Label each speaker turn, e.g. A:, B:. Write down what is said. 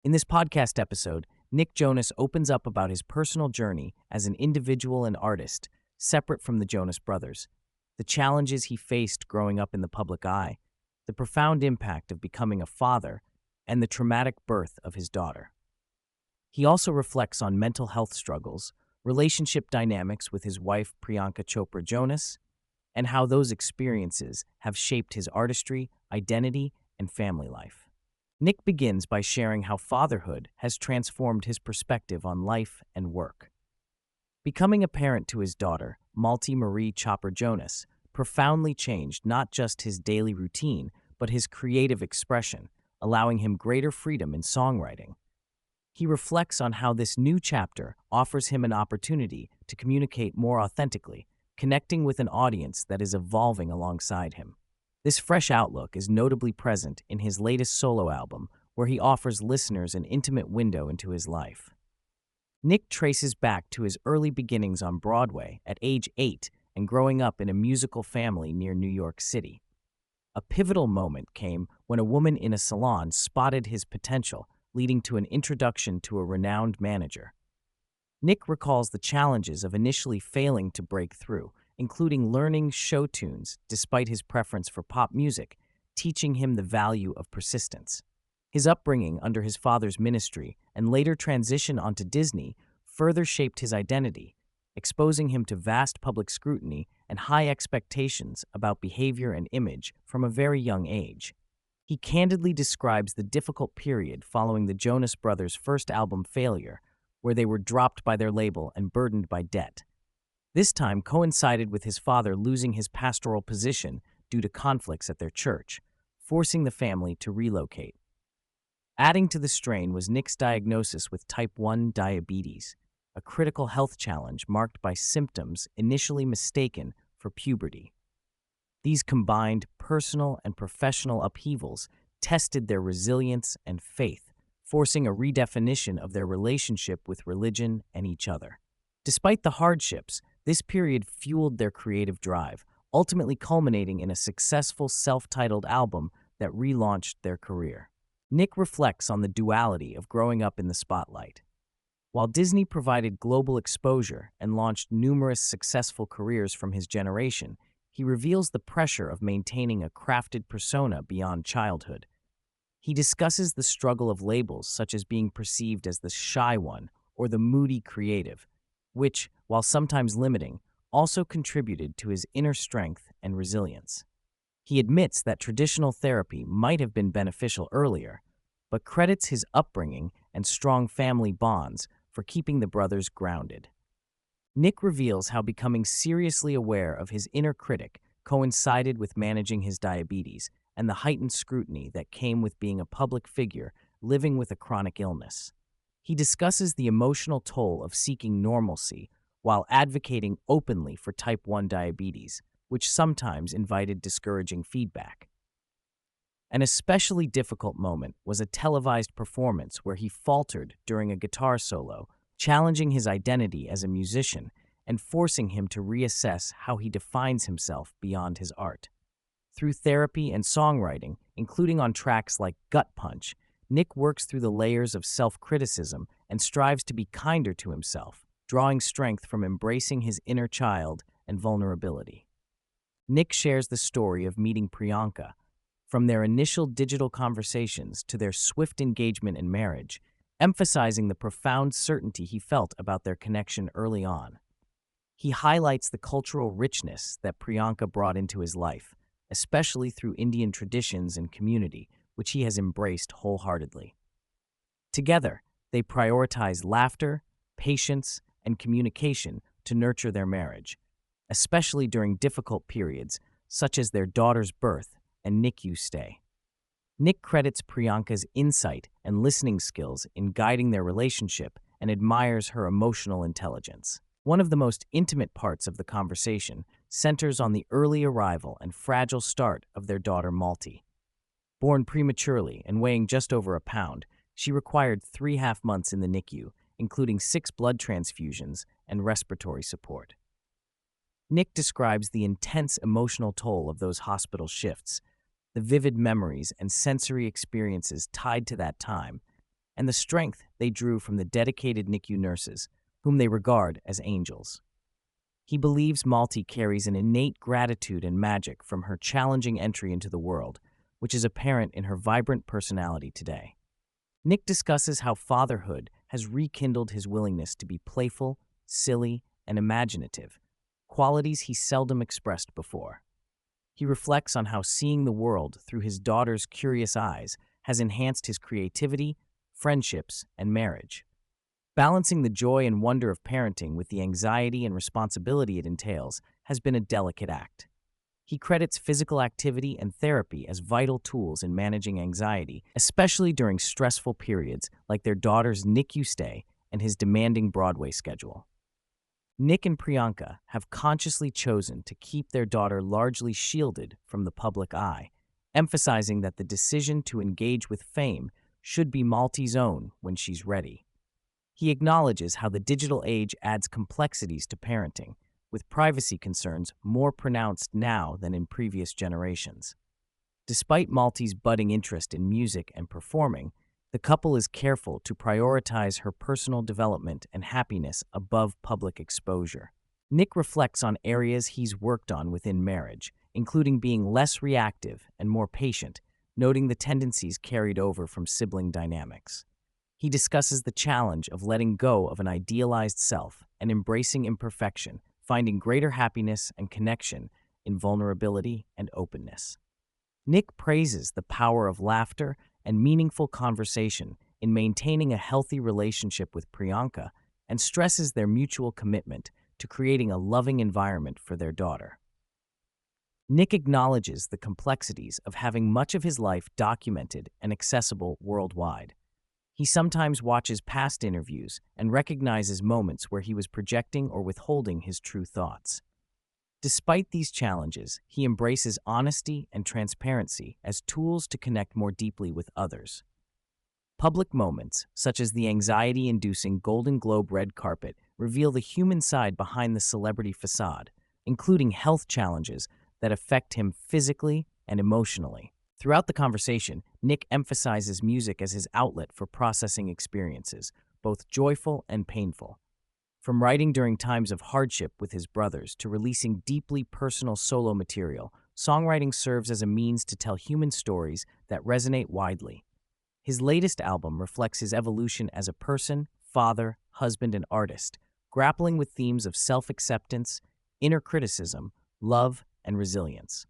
A: In this podcast episode, Nick Jonas opens up about his personal journey as an individual and artist, separate from the Jonas Brothers, the challenges he faced growing up in the public eye, the profound impact of becoming a father, and the traumatic birth of his daughter. He also reflects on mental health struggles, relationship dynamics with his wife Priyanka Chopra Jonas, and how those experiences have shaped his artistry, identity, and family life. Nick begins by sharing how fatherhood has transformed his perspective on life and work. Becoming a parent to his daughter, Malti Marie Chopra Jonas, profoundly changed not just his daily routine, but his creative expression, allowing him greater freedom in songwriting. He reflects on how this new chapter offers him an opportunity to communicate more authentically, connecting with an audience that is evolving alongside him. This fresh outlook is notably present in his latest solo album, where he offers listeners an intimate window into his life. Nick traces back to his early beginnings on Broadway at age 8 and growing up in a musical family near New York City. A pivotal moment came when a woman in a salon spotted his potential, leading to an introduction to a renowned manager. Nick recalls the challenges of initially failing to break through, including learning show tunes despite his preference for pop music, teaching him the value of persistence. His upbringing under his father's ministry and later transition onto Disney further shaped his identity, exposing him to vast public scrutiny and high expectations about behavior and image from a very young age. He candidly describes the difficult period following the Jonas Brothers' first album failure, where they were dropped by their label and burdened by debt. This time coincided with his father losing his pastoral position due to conflicts at their church, forcing the family to relocate. Adding to the strain was Nick's diagnosis with type 1 diabetes, a critical health challenge marked by symptoms initially mistaken for puberty. These combined personal and professional upheavals tested their resilience and faith, forcing a redefinition of their relationship with religion and each other. Despite the hardships, this period fueled their creative drive, ultimately culminating in a successful self-titled album that relaunched their career. Nick reflects on the duality of growing up in the spotlight. While Disney provided global exposure and launched numerous successful careers from his generation, he reveals the pressure of maintaining a crafted persona beyond childhood. He discusses the struggle of labels such as being perceived as the shy one or the moody creative, which, while sometimes limiting, also contributed to his inner strength and resilience. He admits that traditional therapy might have been beneficial earlier, but credits his upbringing and strong family bonds for keeping the brothers grounded. Nick reveals how becoming seriously aware of his inner critic coincided with managing his diabetes and the heightened scrutiny that came with being a public figure living with a chronic illness. He discusses the emotional toll of seeking normalcy while advocating openly for type 1 diabetes, which sometimes invited discouraging feedback. An especially difficult moment was a televised performance where he faltered during a guitar solo, challenging his identity as a musician and forcing him to reassess how he defines himself beyond his art. Through therapy and songwriting, including on tracks like Gut Punch, Nick works through the layers of self-criticism and strives to be kinder to himself, drawing strength from embracing his inner child and vulnerability. Nick shares the story of meeting Priyanka, from their initial digital conversations to their swift engagement and marriage, emphasizing the profound certainty he felt about their connection early on. He highlights the cultural richness that Priyanka brought into his life, especially through Indian traditions and community, which he has embraced wholeheartedly. Together, they prioritize laughter, patience, and communication to nurture their marriage, especially during difficult periods such as their daughter's birth and NICU stay. Nick credits Priyanka's insight and listening skills in guiding their relationship and admires her emotional intelligence. One of the most intimate parts of the conversation centers on the early arrival and fragile start of their daughter Malti. Born prematurely and weighing just over a pound, she required 3.5 months in the NICU, including 6 blood transfusions and respiratory support. Nick describes the intense emotional toll of those hospital shifts, the vivid memories and sensory experiences tied to that time, and the strength they drew from the dedicated NICU nurses, whom they regard as angels. He believes Malti carries an innate gratitude and magic from her challenging entry into the world, which is apparent in her vibrant personality today. Nick discusses how fatherhood has rekindled his willingness to be playful, silly, and imaginative, qualities he seldom expressed before. He reflects on how seeing the world through his daughter's curious eyes has enhanced his creativity, friendships, and marriage. Balancing the joy and wonder of parenting with the anxiety and responsibility it entails has been a delicate act. He credits physical activity and therapy as vital tools in managing anxiety, especially during stressful periods like their daughter's NICU stay and his demanding Broadway schedule. Nick and Priyanka have consciously chosen to keep their daughter largely shielded from the public eye, emphasizing that the decision to engage with fame should be Malti's own when she's ready. He acknowledges how the digital age adds complexities to parenting, with privacy concerns more pronounced now than in previous generations. Despite Malti's budding interest in music and performing, the couple is careful to prioritize her personal development and happiness above public exposure. Nick reflects on areas he's worked on within marriage, including being less reactive and more patient, noting the tendencies carried over from sibling dynamics. He discusses the challenge of letting go of an idealized self and embracing imperfection, finding greater happiness and connection in vulnerability and openness. Nick praises the power of laughter and meaningful conversation in maintaining a healthy relationship with Priyanka and stresses their mutual commitment to creating a loving environment for their daughter. Nick acknowledges the complexities of having much of his life documented and accessible worldwide. He sometimes watches past interviews and recognizes moments where he was projecting or withholding his true thoughts. Despite these challenges, he embraces honesty and transparency as tools to connect more deeply with others. Public moments, such as the anxiety-inducing Golden Globe red carpet, reveal the human side behind the celebrity facade, including health challenges that affect him physically and emotionally. Throughout the conversation, Nick emphasizes music as his outlet for processing experiences, both joyful and painful. From writing during times of hardship with his brothers to releasing deeply personal solo material, songwriting serves as a means to tell human stories that resonate widely. His latest album reflects his evolution as a person, father, husband, and artist, grappling with themes of self-acceptance, inner criticism, love, and resilience.